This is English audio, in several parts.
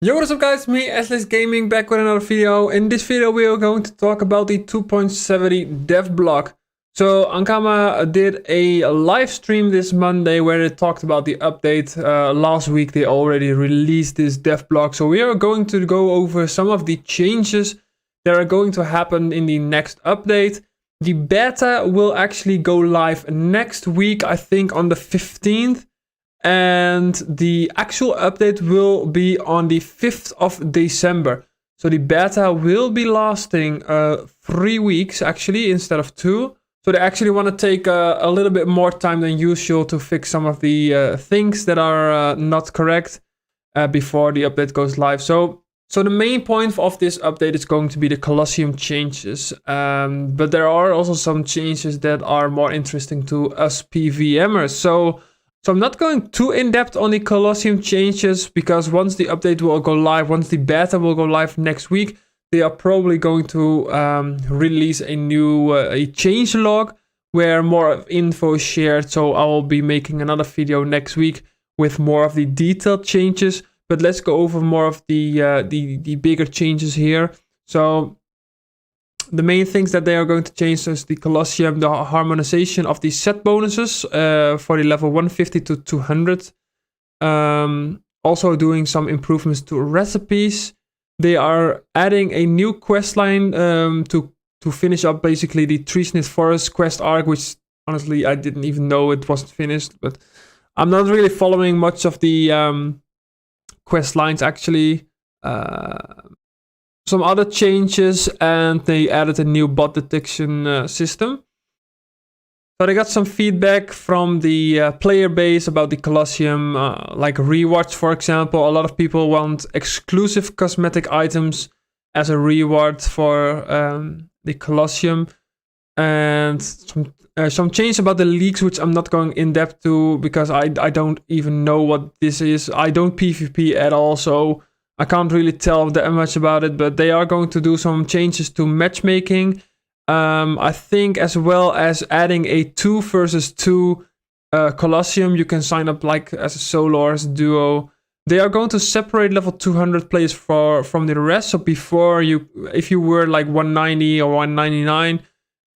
Yo, what's up guys, me Aslis Gaming back with another video. In this video we are going to talk about the 2.70 DEVBLOG. So Ankama did a live stream this Monday where they talked about the update. Last week they already released this DEVBLOG. So we are going to go over some of the changes that are going to happen in the next update. The beta will actually go live next week, I think on the 15th. And the actual update will be on the 5th of December. So the beta will be lasting 3 weeks actually instead of 2. So they actually want to take a little bit more time than usual to fix some of the things that are not correct before the update goes live. So the main point of this update is going to be the Kolossium changes. But there are also some changes that are more interesting to us PVMers. So I'm not going too in-depth on the Kolossium changes because once the update will go live, once the beta will go live next week, they are probably going to release a new a changelog where more info is shared. So I will be making another video next week with more of the detailed changes. But let's go over more of the bigger changes here. So the main things that they are going to change is the Kolossium, the harmonization of the set bonuses for the level 150 to 200. Also doing some improvements to recipes. They are adding a new quest line to finish up basically the Treesnit Forest quest arc, which honestly I didn't even know it wasn't finished. But I'm not really following much of the quest lines actually. Some other changes, and they added a new bot detection system. So they got some feedback from the player base about the Kolossium, like rewards, for example. A lot of people want exclusive cosmetic items as a reward for the Kolossium, and some change about the leaks, which I'm not going in depth to because I don't even know what this is. I don't PvP at all, so I can't really tell that much about it, but they are going to do some changes to matchmaking. I think as well as adding a 2 versus 2 Kolossium. You can sign up like as a solo or as a duo. They are going to separate level 200 players from the rest. So before if you were like 190 or 199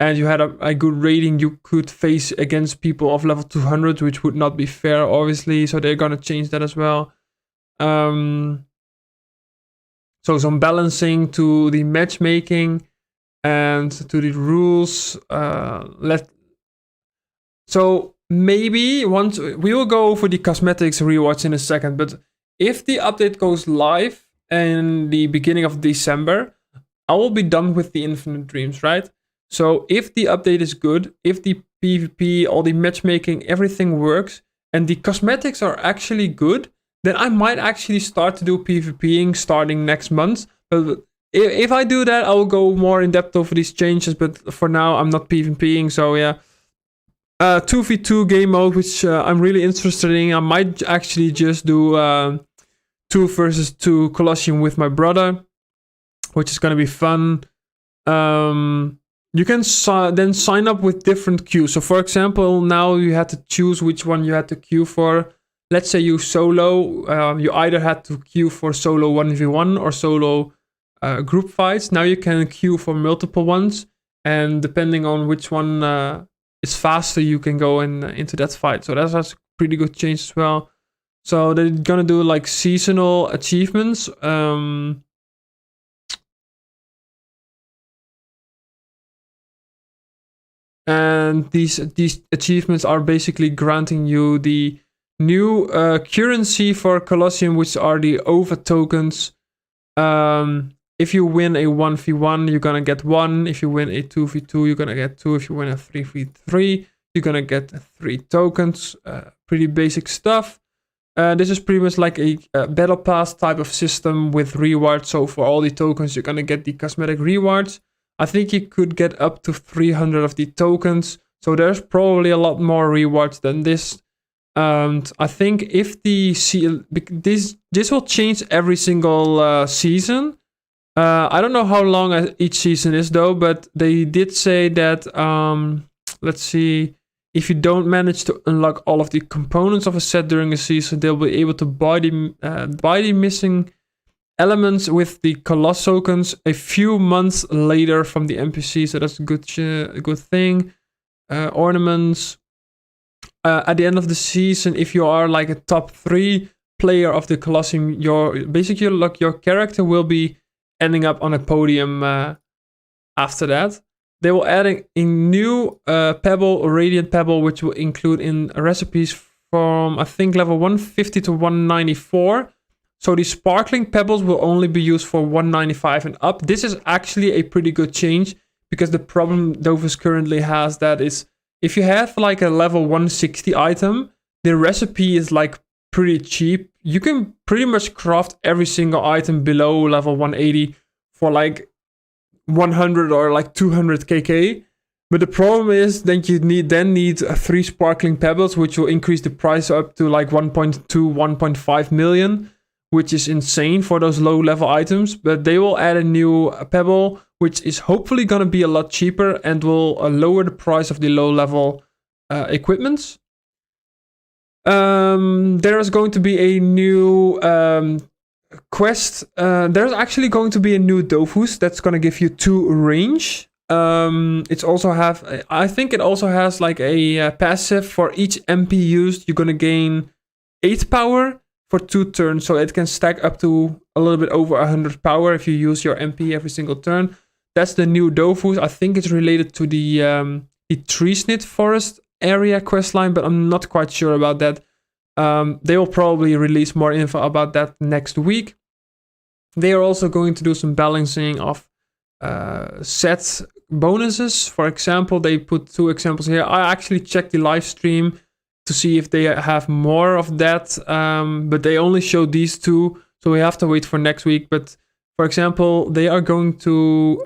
and you had a good rating, you could face against people of level 200, which would not be fair, obviously. So they're going to change that as well. So some balancing to the matchmaking and to the rules. So maybe once we will go over the cosmetics rewards in a second, but if the update goes live in the beginning of December, I will be done with the Infinite Dreams, right? So if the update is good, if the PvP, all the matchmaking, everything works, and the cosmetics are actually good, then I might actually start to do PvPing starting next month. But if I do that, I will go more in depth over these changes. But for now, I'm not PvPing. So yeah, 2v2 game mode, which I'm really interested in. I might actually just do 2 versus 2 Kolossium with my brother, which is gonna be fun. You can then sign up with different queues. So for example, now you had to choose which one you had to queue for. Let's say you solo, you either had to queue for solo 1v1 or solo group fights. Now you can queue for multiple ones, and depending on which one is faster, you can go into that fight. So that's a pretty good change as well. So they're gonna do like seasonal achievements. And these achievements are basically granting you the new currency for Kolossium, which are the OVA tokens. If you win a 1v1, you're gonna get 1. If you win a 2v2, you're gonna get 2. If you win a 3v3, you're gonna get 3 tokens. Pretty basic stuff. This is pretty much like a battle pass type of system with rewards. So for all the tokens, you're gonna get the cosmetic rewards. I think you could get up to 300 of the tokens. So there's probably a lot more rewards than this. And I think if this will change every single season. I don't know how long each season is though, but they did say that, let's see, if you don't manage to unlock all of the components of a set during a season, they'll be able to buy the missing elements with the Coloss tokens a few months later from the NPC, so that's a good thing. Ornaments. At the end of the season, if you are like a top 3 player of the Kolossium, your character will be ending up on a podium after that. They will add a new pebble, radiant pebble, which will include in recipes from, I think, level 150 to 194. So the sparkling pebbles will only be used for 195 and up. This is actually a pretty good change, because the problem DOFUS currently has that is, if you have like a level 160 item, the recipe is like pretty cheap. You can pretty much craft every single item below level 180 for like 100 or like 200 KK. But the problem is that you need 3 sparkling pebbles, which will increase the price up to like 1.2, 1.5 million, which is insane for those low level items. But they will add a new pebble, which is hopefully going to be a lot cheaper and will lower the price of the low level equipments. There is going to be a new quest. There's actually going to be a new DOFUS that's going to give you 2 range. It's also I think it also has like a passive for each MP used. You're going to gain 8 power for 2 turns, so it can stack up to a little bit over 100 power if you use your MP every single turn. That's the new DOFUS. I think it's related to the tree snit forest area questline, but I'm not quite sure about that. They will probably release more info about that next week. They are also going to do some balancing of set bonuses. For example, they put 2 examples here. I actually checked the live stream to see if they have more of that, but they only showed these 2, so we have to wait for next week. But for example, they are going to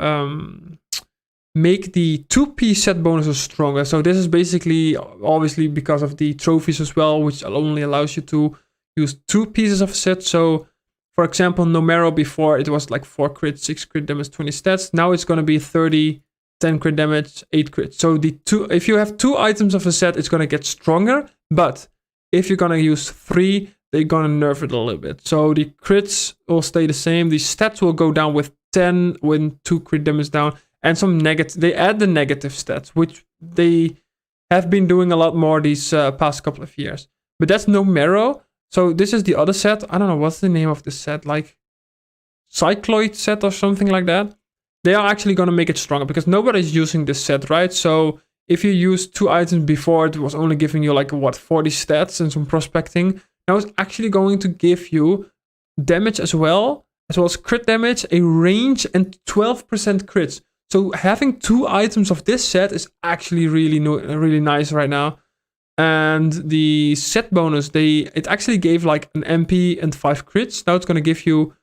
make the 2-piece set bonuses stronger. So this is basically, obviously, because of the trophies as well, which only allows you to use 2 pieces of set. So, for example, Numero before it was like 4 crits, 6 crit damage, 20 stats. Now it's going to be 30, 10 crit damage, 8 crits. So if you have 2 items of a set, it's going to get stronger. But if you're going to use 3, they're going to nerf it a little bit. So the crits will stay the same. The stats will go down with 10 when 2 crit damage down. And some negative, they add the negative stats, which they have been doing a lot more these past couple of years. But that's Numero. So this is the other set. I don't know, what's the name of this set? Like Cycloid set or something like that. They are actually going to make it stronger because nobody's using this set, right? So if you used 2 items before, it was only giving you like, 40 stats and some prospecting. Now it's actually going to give you damage as well as crit damage, a range, and 12% crits. So having 2 items of this set is actually really nice right now. And the set bonus, it actually gave like an MP and 5 crits. Now it's going to give you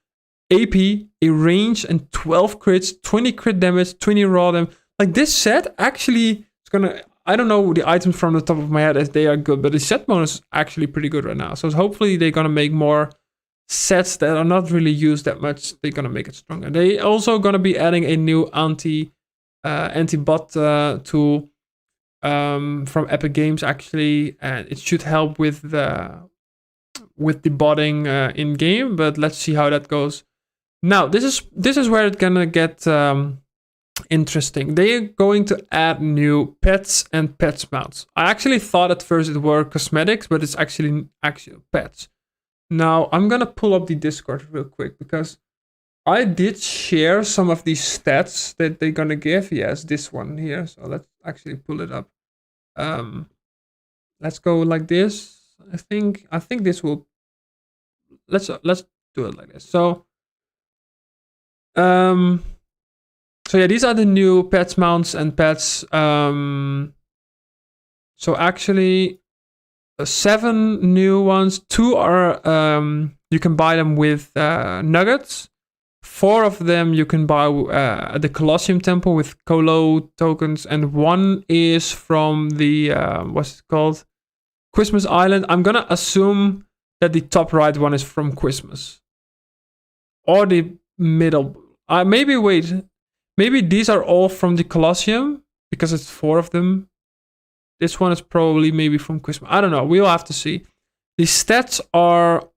AP, a range, and 12 crits, 20 crit damage, 20 raw damage. Like this set actually is going to, I don't know the items from the top of my head as they are good, but the set bonus is actually pretty good right now. So hopefully they're going to make more sets that are not really used that much. They're going to make it stronger. They also going to be adding a new anti-bot tool from Epic Games actually, and it should help with the botting in game, but let's see how that goes. Now this is where it's gonna get interesting. They're going to add new pets and pets mounts. I actually thought at first it were cosmetics, but it's actually pets. Now I'm gonna pull up the Discord real quick because I did share some of these stats that they're gonna give. Yes, this one here. So let's actually pull it up. Let's go like this. I think this will. Let's do it like this. So yeah, these are the new pets mounts and pets. So actually, 7 new ones. 2 are you can buy them with nuggets. 4 of them you can buy at the Kolossium temple with Colo tokens, and 1 is from the what's it called? Christmas Island. I'm gonna assume that the top right one is from Christmas. Or the middle. Maybe these are all from the Kolossium because it's 4 of them. This one is probably maybe from Christmas. I don't know. We'll have to see. The stats are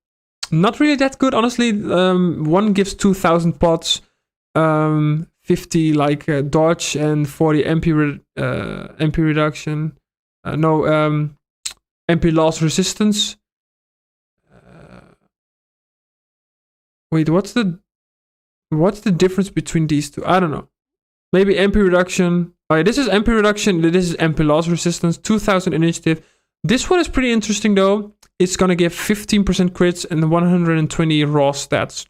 not really that good, honestly. One gives 2000 pots, 50 like dodge, and 40 MP reduction. MP loss resistance. Wait, what's the difference between these two? I don't know. Maybe MP reduction. Oh yeah, this is MP reduction. This is MP loss resistance. 2000 initiative. This one is pretty interesting though. It's gonna give 15% crits and 120 raw stats.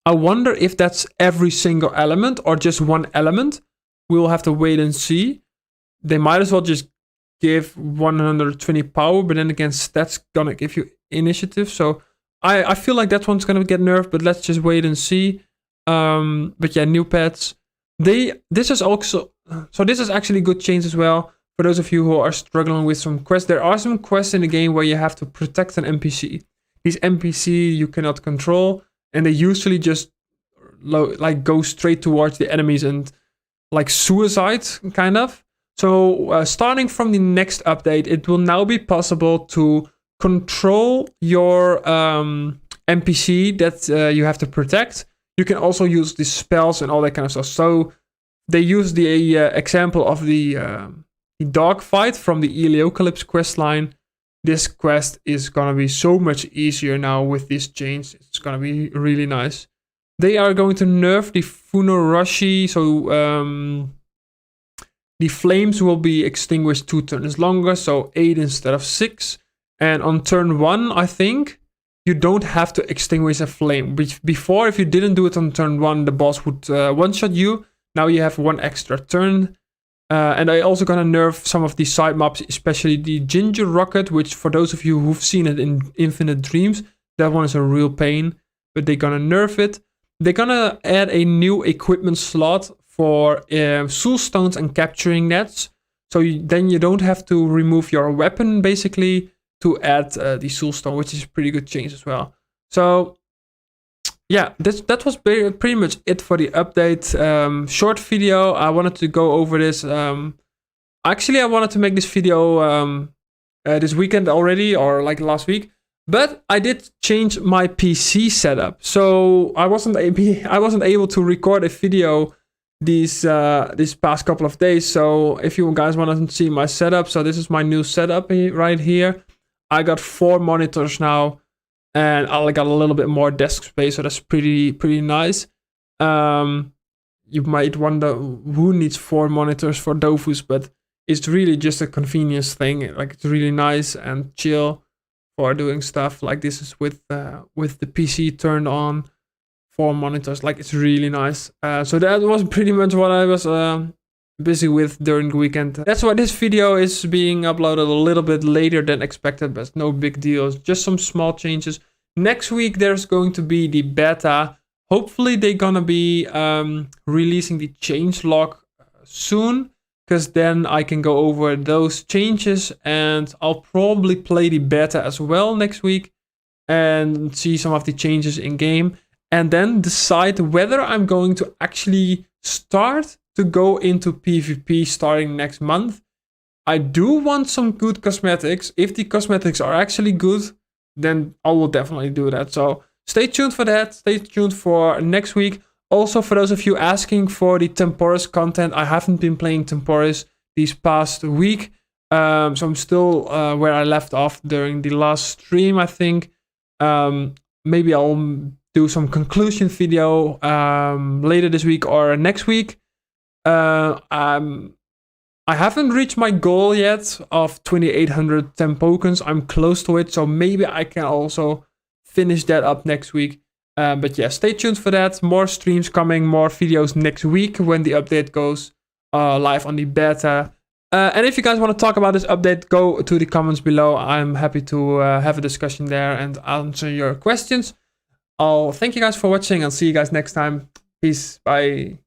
I wonder if that's every single element or just one element. We'll have to wait and see. They might as well just give 120 power, but then again, stats gonna give you initiative. So I feel like that one's gonna get nerfed, but let's just wait and see. But yeah, new pets. This is actually good change as well. For those of you who are struggling with some quests, there are some quests in the game where you have to protect an NPC. These NPC you cannot control, and they usually just like go straight towards the enemies and like suicide kind of. So starting from the next update, it will now be possible to control your NPC that you have to protect. You can also use the spells and all that kind of stuff. So they use the example of the dog fight from the Eliocalypse quest line. This quest is gonna be so much easier now with this change. It's gonna be really nice. They are going to nerf the Funorashi, so the flames will be extinguished 2 turns longer, so 8 instead of 6. And on turn 1, I think, you don't have to extinguish a flame. Before, if you didn't do it on turn 1, the boss would one-shot you. Now you have 1 extra turn. And I also gonna nerf some of the side mobs, especially the Ginger Rocket, which for those of you who've seen it in Infinite Dreams, that one is a real pain, but they're gonna nerf it. They're gonna add a new equipment slot for soul stones and capturing nets. So then you don't have to remove your weapon, basically, to add the soul stone, which is a pretty good change as well. So yeah, that was pretty much it for the update. Short video. I wanted to go over this. Actually, I wanted to make this video this weekend already, or like last week. But I did change my PC setup, so I wasn't able to record a video these past couple of days. So if you guys want to see my setup, so this is my new setup right here. I got 4 monitors now, and I got a little bit more desk space, so that's pretty nice. You might wonder who needs 4 monitors for DOFUS, but it's really just a convenience thing. Like, it's really nice and chill for doing stuff like this is with the PC turned on, 4 monitors. Like, it's really nice. So that was pretty much what I was busy with during the weekend. That's why this video is being uploaded a little bit later than expected, but it's no big deal. It's just some small changes. Next week there's going to be the beta. Hopefully they're gonna be releasing the changelog soon, because then I can go over those changes, and I'll probably play the beta as well next week and see some of the changes in game, and then decide whether I'm going to actually start to go into PvP starting next month. I do want some good cosmetics. If the cosmetics are actually good, then I will definitely do that. So stay tuned for that. Stay tuned for next week. Also, for those of you asking for the Temporis content, I haven't been playing Temporis these past week. So I'm still where I left off during the last stream, I think. Maybe I'll do some conclusion video later this week or next week. I haven't reached my goal yet of 2800 tokens. I'm close to it, so maybe I can also finish that up next week. But yeah, stay tuned for that. More streams coming, more videos next week when the update goes live on the beta. And if you guys want to talk about this update, go to the comments below. I'm happy to have a discussion there and answer your questions. I'll thank you guys for watching. I'll see you guys next time. Peace. Bye.